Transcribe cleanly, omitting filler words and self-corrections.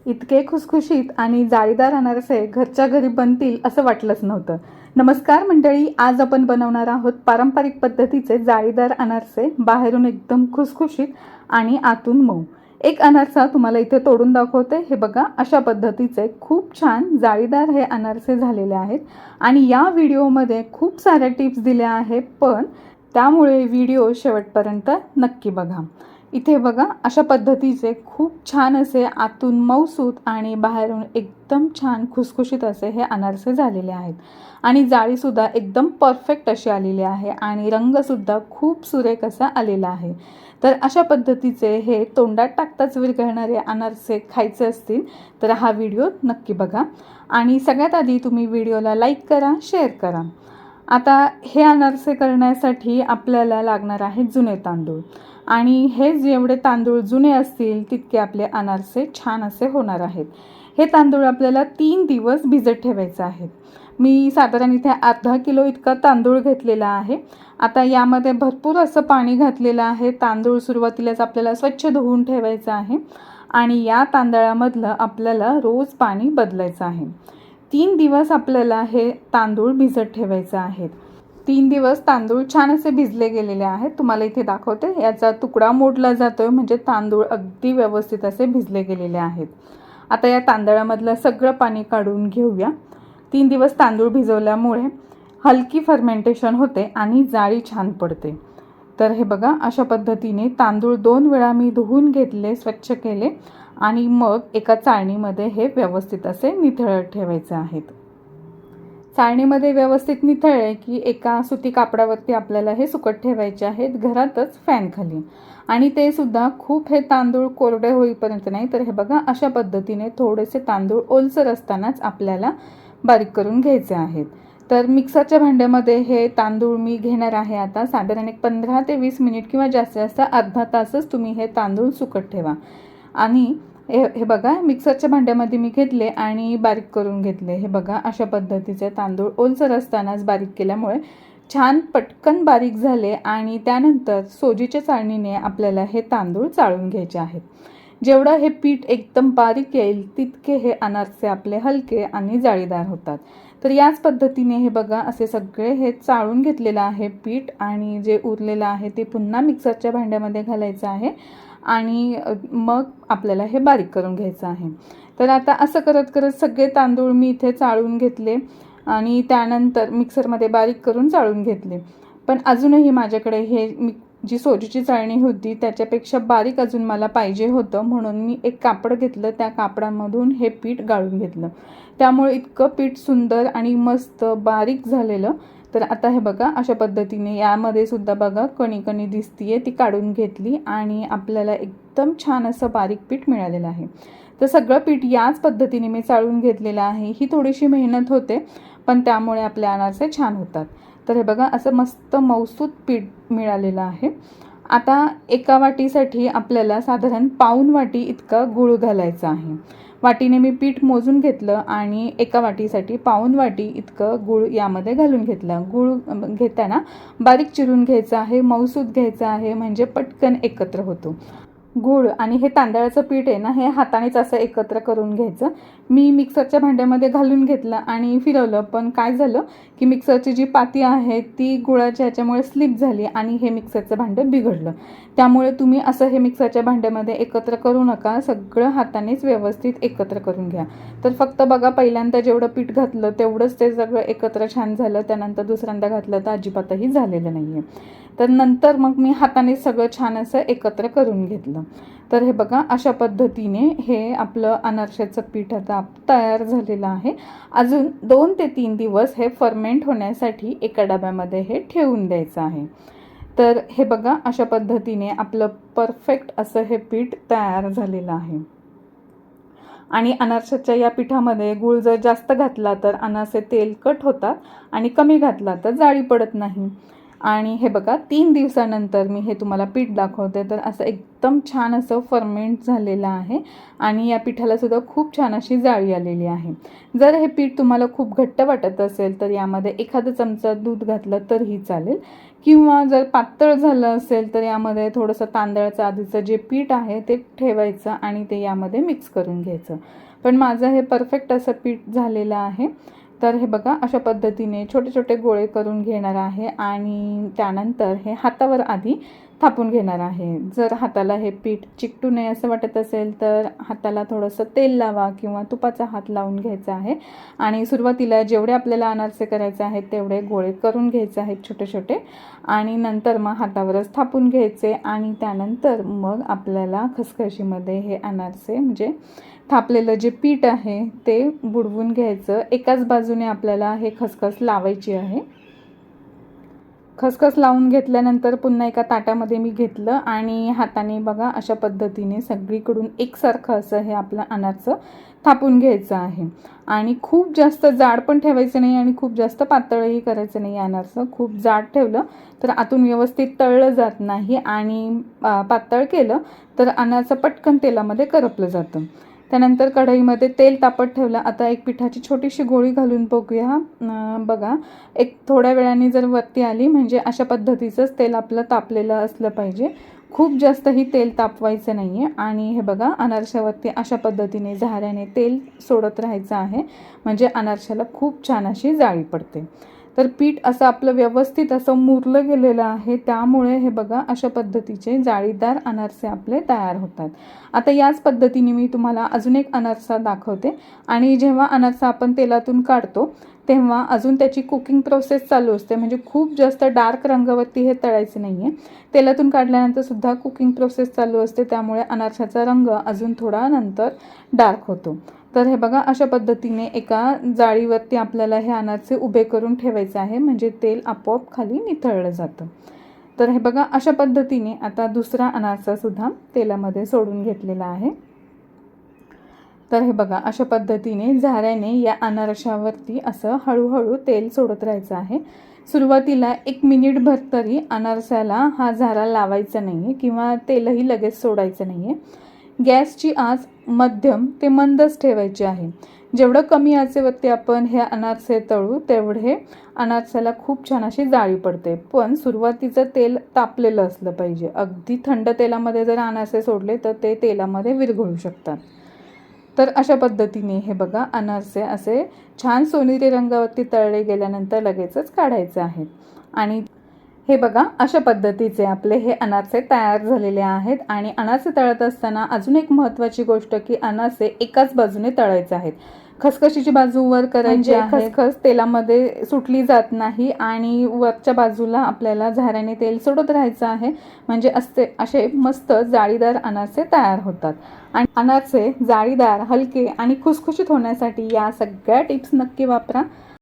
इतके खुसखुशीत आणि जाळीदार अनारसे घरच्या घरी बनतील असं वाटलंच नव्हतं. नमस्कार मंडळी, आज आपण बनवणार आहोत पारंपरिक पद्धतीचे जाळीदार अनारसे. बाहेरून एकदम खुसखुशीत आणि आतून मऊ. एक अनारसा तुम्हाला इथे तोडून दाखवते. हे बघा, अशा पद्धतीचे खूप छान जाळीदार हे अनारसे झालेले आहेत. आणि या व्हिडिओमध्ये खूप साऱ्या टिप्स दिल्या आहेत, पण त्यामुळे व्हिडिओ शेवटपर्यंत नक्की बघा. इथे बघा, अशा पद्धतीचे खूप छान असे आतून मऊसूत आणि बाहेरून एकदम छान खुसखुशीत असे हे अनारसे झालेले आहेत. आणि जाळीसुद्धा एकदम परफेक्ट अशी आलेली आहे आणि रंगसुद्धा खूप सुरेख असा आलेला आहे. तर अशा पद्धतीचे हे तोंडात टाकताच विरघळणारे अनारसे खायचे असतील तर हा व्हिडिओ नक्की बघा. आणि सगळ्यात आधी तुम्ही व्हिडिओला लाईक करा, शेअर करा. आता हे अनारसे करण्यासाठी आपल्याला लागणार आहे जुने तांदूळ. आणि हे जेवढे तांदूळ जुने असतील तितके आपले अनारसे छान असे होणार आहेत. हे तांदूळ आपल्याला 3 दिवस भिजत ठेवायचे आहेत. मी साधारण इथे अर्धा किलो इतका तांदूळ घेतलेला आहे. आता यामध्ये भरपूर असं पाणी घातलेलं आहे. तांदूळ सुरुवातीलाच आपल्याला स्वच्छ धुवून ठेवायचं आहे आणि या तांदळामधलं आपल्याला रोज पाणी बदलायचं आहे. 3 दिवस आपल्याला हे तांदूळ भिजत ठेवायचे आहेत. 3 दिवस तांदूळ छान असे भिजले गेलेले आहेत. तुम्हाला इथे दाखवते, याचा तुकडा मोडला जातोय म्हणजे तांदूळ अगदी व्यवस्थित असे भिजले गेलेले आहेत. आता या तांदळामधलं सगळं पाणी काढून घेऊया. 3 दिवस तांदूळ भिजवल्यामुळे हलकी फर्मेंटेशन होते आणि जाळी छान पडते. तर हे बघा, अशा पद्धतीने तांदूळ 2 वेळा मी धुवून घेतले, स्वच्छ केले आणि मग एका चाळणीमध्ये हे व्यवस्थित असे निथळत ठेवायचे आहेत. चाळणीमध्ये व्यवस्थित निथळले की एका सुती कापडावरती आपल्याला हे सुकत ठेवायचे आहेत, घरातच फॅन खाली. आणि ते सुद्धा खूप हे तांदूळ कोरडे होईपर्यंत नाही. तर हे बघा, अशा पद्धतीने थोडेसे तांदूळ ओलसर असतानाच आपल्याला बारीक करून घ्यायचे आहेत. तर मिक्सरच्या भांड्यामध्ये हे तांदूळ मी घेणार आहे. आता साधारण एक 15 ते 20 मिनिट किंवा जास्तीत जास्त अर्धा तासच तुम्ही हे तांदूळ सुकत ठेवा. आणि हे बघा, मिक्सरच्या भांड्यामध्ये मी घेतले आणि बारीक करून घेतले. हे बघा, अशा पद्धतीचे तांदूळ ओलसर असतानाच बारीक केल्यामुळे छान पटकन बारीक झाले. आणि त्यानंतर सोजीच्या चाळणीने आपल्याला हे तांदूळ चाळून घ्यायचे आहेत. जेवढं हे पीठ एकदम बारीक येईल तितके हे अनारसे आपले हलके आणि जाळीदार होतात. तर याच पद्धतीने हे बघा, असे सगळे हे चाळून घेतलेलं आहे पीठ. आणि जे उरलेलं आहे ते पुन्हा मिक्सरच्या भांड्यामध्ये घालायचं आहे आणि मग आपल्याला हे बारीक करून घ्यायचं आहे. तर आता असं करत करत सगळे तांदूळ मी इथे चाळून घेतले आणि त्यानंतर मिक्सरमध्ये बारीक करून चाळून घेतले. पण अजूनही माझ्याकडे हे जी सोजीची चाळणी होती त्याच्यापेक्षा बारीक अजून मला पाहिजे होतं, म्हणून मी एक कापड घेतलं. त्या कापडामधून हे पीठ गाळून घेतलं. त्यामुळे इतकं पीठ सुंदर आणि मस्त बारीक झालेलं. तर आता हे बघा, अशा पद्धतीने यामध्ये सुद्धा बघा कणी कणी दिसतीये, ती काढून घेतली आणि आपल्याला एकदम छान असं बारीक पीठ मिळालेलं आहे. तर सगळं पीठ याच पद्धतीने मी चाळून घेतलेलं आहे. ही थोडीशी मेहनत होते, पण त्यामुळे आपले अनारसे छान होतात. तर हे बघा, असं मस्त मऊसूत पीठ मिळालेलं आहे. आता एका वाटीसाठी आपल्याला साधारण पाऊण वाटी इतका गूळ घालायचा आहे. वाटीने मी पीठ मोजून घेतलं आणि एका वाटीसाठी पाऊण वाटी इतकं गूळ यामध्ये घालून घेतलं. गूळ घेताना बारीक चिरून घ्यायचं आहे, मऊसूत घ्यायचं आहे, म्हणजे पटकन एकत्र होतो. गूळ आणि हे तांदळाचं पीठ आहे ना, हे हातानेच असं एकत्र करून घ्यायचं. मी मिक्सरच्या भांड्यामध्ये घालून घेतलं आणि फिरवलं, पण काय झालं की मिक्सरची जी पाती आहे ती गुळाच्या ह्याच्यामुळे स्लिप झाली आणि हे मिक्सरचं भांडं बिघडलं. त्यामुळे तुम्ही असं हे मिक्सरच्या भांड्यामध्ये एकत्र करू नका, सगळं हातानेच व्यवस्थित एकत्र करून घ्या. तर फक्त बघा, पहिल्यांदा जेवढं पीठ घातलं तेवढंच ते सगळं एकत्र छान झालं. त्यानंतर दुसऱ्यांदा घातलं तर अजिबातही झालेलं नाही आहे. तर नंतर मग मी हाताने सगळं छान असं एकत्र करून घेतलं. तर हे बघा, अशा पद्धतीने हे आपलं अनारशाचं पीठ आता तयार झालेलं आहे. अजून 2 ते 3 दिवस हे फर्मेंट होण्यासाठी एका डब्यामध्ये हे ठेवून द्यायचं आहे. तर हे बघा, अशा पद्धतीने आपलं परफेक्ट असं हे पीठ तयार झालेलं आहे. आणि अनारशाच्या या पिठामध्ये गूळ जर जास्त घातला तर अनारसे तेलकट होतात आणि कमी घातला तर जाळी पडत नाही. आणि हे बघा, 3 दिवसानंतर मी हे तुम्हाला पीठ दाखवते. तर असं एकदम छान असं फर्मेंट झालेलं आहे आणि या पिठाला सुद्धा खूप छान अशी जाळी आलेली आहे. जर हे पीठ तुम्हाला खूप घट्ट वाटत असेल तर यामध्ये एखादा चमचा दूध घातलं तरीही चालेल, किंवा जर पातळ झालं असेल तर यामध्ये थोडंसं तांदळाचं आधीचं जे पीठ आहे ते ठेवायचं आणि ते यामध्ये मिक्स करून घ्यायचं. पण माझं हे परफेक्ट असं पीठ झालेलं आहे. तर हे बघा अशा पद्धतीने छोटे छोटे गोळे करून घेणार आहे आणि त्यानंतर हे हातावर आधी थापून घेणार आहे. जर हाताला हे पीठ चिकटू नये असं वाटत असेल तर हाताला थोडंसं तेल लावा किंवा तुपाचा हात लावून घ्यायचा आहे आणि सुरुवातीला जेवढे आपल्याला अनारसे करायचे आहेत तेवढे गोळे करून घ्यायचे आहेत छोटे छोटे आणि नंतर मग हातावरच थापून घ्यायचे आणि त्यानंतर मग आपल्याला खसखशीमध्ये हे अनारसे म्हणजे थापलेलं जे पीठ आहे ते बुडवून घ्यायचं. एकाच बाजूने आपल्याला हे खसखस लावायची आहे. खसखस लावून घेतल्यानंतर पुन्हा एका ताटामध्ये मी घेतलं आणि हाताने बघा अशा पद्धतीने सगळीकडून एकसारखं असं हे आपलं अनारचं थापून घ्यायचं आहे. आणि खूप जास्त जाड पण ठेवायचं नाही आणि खूप जास्त पातळही करायचं नाही. अनारचं खूप जाड ठेवलं तर आतून व्यवस्थित तळलं जात नाही आणि पातळ केलं तर अनारचं पटकन तेलामध्ये करपलं जातं. त्यानंतर कढईमध्ये तेल तापत ठेवलं. आता एक पिठाची छोटीशी गोळी घालून बघूया. बघा एक थोड्या वेळाने जर वरती आली म्हणजे अशा पद्धतीचंच तेल आपलं तापलेलं असलं पाहिजे. खूप जास्तही तेल तापवायचं नाही आहे. आणि हे बघा अनारशावरती अशा पद्धतीने झाऱ्याने तेल सोडत राहायचं आहे म्हणजे अनारशाला खूप छान अशी जाळी पडते. तर पीठ असं आपलं व्यवस्थित असं मुरलं गेलेलं आहे त्यामुळे हे बघा अशा पद्धतीचे जाळीदार अनारसे आपले तयार होतात. आता याच पद्धतीने मी तुम्हाला अजून एक अनारसा दाखवते आणि जेव्हा अनारसा आपण तेलातून काढतो तेव्हा अजून त्याची कुकिंग प्रोसेस चालू असते म्हणजे खूप जास्त डार्क रंगावरती हे तळायचे नाही आहे. तेलातून काढल्यानंतर सुद्धा कुकिंग प्रोसेस चालू असते त्यामुळे अनारशाचा रंग अजून थोडा नंतर डार्क होतो. तर हे बघा अशा पद्धतीने एका जाळीवरती आपल्याला हे अनारसे उभे करून ठेवायचे आहे म्हणजे तेल आपोआप खाली निथळलं जातं. तर हे बघा अशा पद्धतीने आता दुसरा अनारसासुद्धा तेलामध्ये सोडून घेतलेला आहे. तर हे बघा अशा पद्धतीने झाऱ्याने या अनारशावरती असं हळूहळू तेल सोडत राहायचं आहे. सुरुवातीला 1 मिनिटभर तरी अनारसाला हा झारा लावायचा नाही आहे किंवा तेलही लगेच सोडायचं नाही आहे. गॅसची आच मध्यम ते मंदच ठेवायची आहे. जेवढं कमी आचेवरती आपण हे अनारसे तळू तेवढे अनारसाला खूप छान अशी जाळी पडते. पण सुरुवातीचं तेल तापलेलं असलं पाहिजे. अगदी थंड तेलामध्ये जर अनारसे सोडले तर ते तेलामध्ये विरघळू शकतात. तर अशा पद्धतीने हे बघा अनारसे असे छान सोनेरी रंगावरती तळले गेल्यानंतर लगेचच काढायचे आहेत. आणि हे बघा अशा पद्धतीचे आपले हे अनारसे तयार झालेले आहेत. आणि अनारसे तळत असताना अजून एक महत्त्वाची गोष्ट की अनारसे एकाच बाजूने तळायचे आहेत. खसखशीची बाजू वर करायची आहे. खसखस तेलामध्ये सुटली जात नाही आणि वरच्या बाजूला आपल्याला झाऱ्याने तेल सोडत राहायचं आहे म्हणजे असे मस्त जाळीदार अनारसे तयार होतात. आणि अनारसे जाळीदार, हलके आणि खुसखुशीत होण्यासाठी या सगळ्या टिप्स नक्की वापरा.